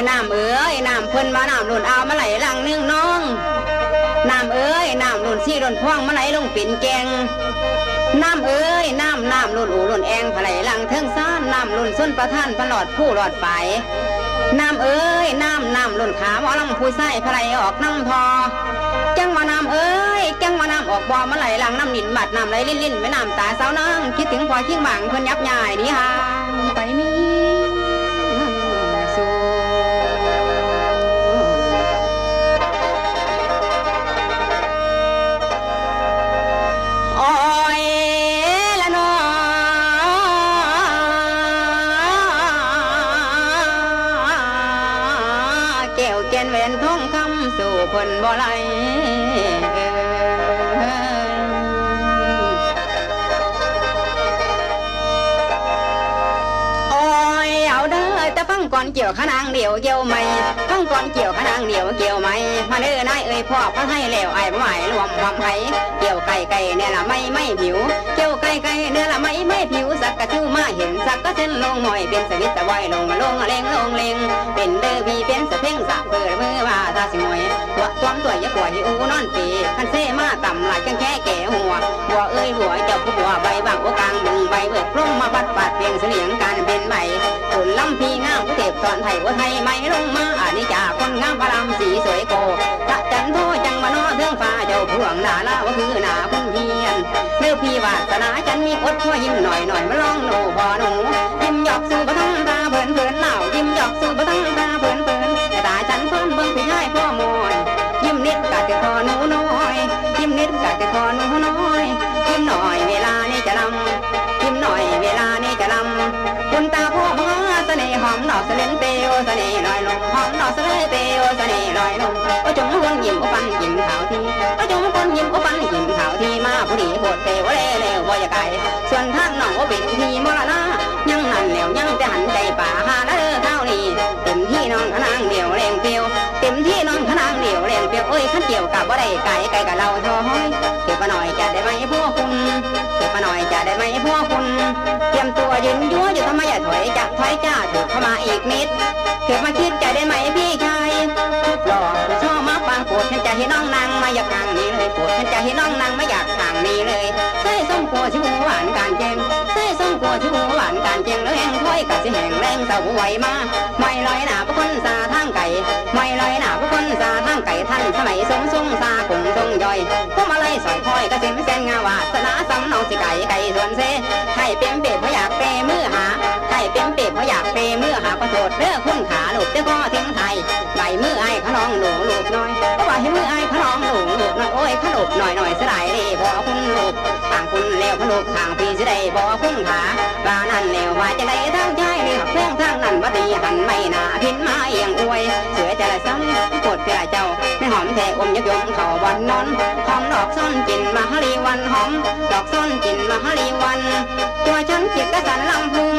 น้ำเอ้ยน้ำเพิ่นมาน้ำหล่นเอามาไหลหลังนึ่งน้องน้ำเอ้ยน้ำหล่นซี่หล่นพ่วงมาไหลลงปิ่นแกงน้ำเอ้ยน้ำหล่นอู่หล่นแองไหลหลังเทิงซ่านน้ำหล่นส้นประท่านประหลอดผู้หลอดไฟน้ำเอ้ยน้ำหล่นขาหมอลำผู้ใส่ไหลออกน้ำพอจังมาน้ำเอ้ยจังมาน้ำออกบ่อมาไหลหลังน้ำหนินบัดน้ำไหลลิ้นไม่น้ำตาสาวนางคิดถึงพอชิงบังเพิ่นยับใหญ่ดีฮะไปมีเว้นทองคำสู่เพิ่นบ่ไหลโอ้ยเอาเด้อแต่ฟังก่อนเกี่ยวขนางเดี่ยวเกี่ยวไม่ฟังก่อนเกี่ยวขนางเดี่ยวเกี่ยวไม่มาเด้อนายเอ้ยพ่อพระให้แล้วไอ้บ่ไหวรวมความไผเกี่ยวไก่เนี่ยละไม่ผิวเกี่ยวไก่เนี่ยละไม่ผิวสักกะชื่อมาเห็นสักกะเส้นลงหน่อยเป็นสวิตสะไว้ลงเลงเป็นเด้อพี่เป็นสะเพ่งสะเปิดมือว่าตาสิงวยตัวตัวอย่าปล่อยอูนอนปีคันเซ่มาต่ำหลายจังแค่แก่หัวบัวเอ้ยบัวเจ้าผู้บัวใบบางโอกลางดึงใบเบิกกลุ่มมาปัดเพียงเสียงการเป็นใหม่ตุ่นลำพีงามผู้เทพตอนไทยว่าไทยไม่ลงมาอันนี้จากคนงามพระรามสีสวยโกตะจันโทจังมานอเทืองฟ้าเจ้าพวงหน้าละว่าคือหน้าคุณเพียนเนื้อพี่วาสนาจันมีอดชั่วยิ้มหน่อยมาลองหนูพอหนูยิ้มหยอกสู่ประทังตาเผินเหล่ายิ้มหยอกสู่ประทังตาเผินแต่ตาฉันเพิ่นเบิ่งพี่ชายพ่อมอยยิ้มนิดกะแต่พอหนูน้อยยิ้มนิดกะแต่พอหนูน้อยยิ้มหน่อยเวลานี้จะลำยิ้มหน่อยเวลานี้จะลำคุณตาพ่อมาเสน่ห์หอมดอกเสน่ห์เตียวเสน่ห์ลอยลงหอมดอกเสน่ห์เตียวเสน่ห์ลอยลงก็จงคนยิ้มอุปันยิ้มขาวทีก็จงคนยิ้มอุปันยิ้มขาวทีมาผู้ดีโหดเตวเล่เล่บ่อยไก่ส่วนทางน้องว่าเป็นทีมรณะยังนั่นแล้วยังจะหันใจป่าหาเด้อเท่านี้เต็มที่น้องขนางเดี่ยวแรงเปียวเต็มที่น้องขนางเดี่ยวแรงเปียวเอ้ยขันเกี่ยวกับบ่ได้ไก่กับเราท้อยเก็บมาหน่อยจะได้ไหมพวกคุณเก็บมาหน่อยจะได้ไหมพวกคุณเตรียมตัวยืนยั่วอยู่ทำไมอย่าถอยจ้าถูกเข้ามาอีกนิดเก็บมาคิดจะได้ไหมพี่ชายหล่อชอบมาฟังปวดฉันจะให้น้องนางมาอยากทางนี้เลยปวดฉันจะให้น้องนางไม่อยากทางนี้เลยใส่ส้มกัวชิวหวานการแจงใส่ส้มกัวชิวหวานการแจงแล้วแห้งถ้อยกะสิแห้งแรงเต่าไหวมาไม่ลอยหนาพวกคนซาทางไก่ไม่ลอยหนาพวกคนซาทางไก่ท่านสมัยทรงซาคงทรงย่อยพวกมาไล่สอยคอยกะสิไม่เส้นงาวาสนาซ้ำน้องสิไก่ส่วนเซ่ไข่เปียมเปียเพราะอยากเปมือหาไข่เปียมเปียเพราะอยากเปมือหาก็โทษเด้อคุณขาหลุดเด้อก็ทิ้งไทยใบมือไอ้ขนองหลูกน้อยก็ว่าให้มือไอ้ขนองหลูกน้อยโอ้ยขลุบหน่อยเสียดายเลยบ่คุณลูกทางคุณเลวขลุบทางพี่เสียดายบ่คุณขาบ้านั่นเลวว่าจะได้ทั้งใจเลยหักเพื่องทางนั้นว่าดีหันไม่น่าพินมาเอียงอวยสวยแต่ละซ้ำปวดเพื่อเจ้าไม่หอมแท้อมยักยงเข่าวันนอนหอมดอกซ่อนกินมาฮารีวันหอมดอกซ่อนกินมาฮารีวันตัวฉันจิตกระสันลำพึง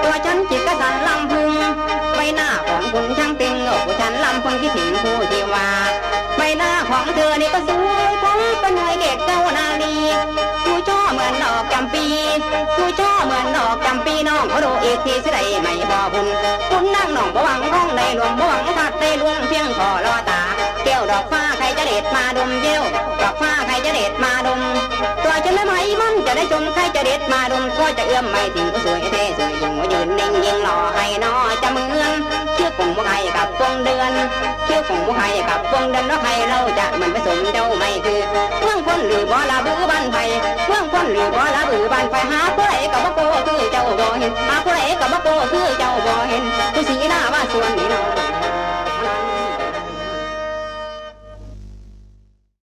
ตัวฉันจิตกระสันลำพึงใบหน้าของคุณช่างติงผู้ฉันลำพึงคิดถึงผู้ที่ว่าใบหน้าของเธอนี่ก็สวยคงเป็นเงยเด็กเจ้านาลีผู้ช่อเหมือนดอกจำปีผู้ช่อเหมือนดอกจำปีน้องเขาดูอีกทีสิได้ไม่พอคุณนั่งน้องบ่หวังห้องในหลวงบ่หวังพัดในหลวงเพียงขอรอตาเกี่ยวดอกฟ้าใครจะเด็ดมาดมเยี่ยวดอกฟ้าใครจะเด็ดมาดมตัวฉันไม่ไหมมันจะได้ชมใครจะเด็ดมาดมก็จะเอื้อมไม่ถึงก็สวยเท่สวยยิ่งว่ายืนนิ่งยิ่งหล่อให้น้อจะเหมือนเชื่อของว่าใครกับวงเดือนเชื่อของว่าใครกับวงเดือนแล้วใครเราจะเหมือนผสมเจ้าไม่คือเมืองพ้นหรือบ่ละบื้อบ้านไผ่เมืองพ้นหรือบ่ละบื้อบ้านไผ่หาผู้ใดกับบ่โกคือเจ้าบ่เห็นหาผู้ใดกับบ่โกคือเจ้าบ่เห็นผู้สีด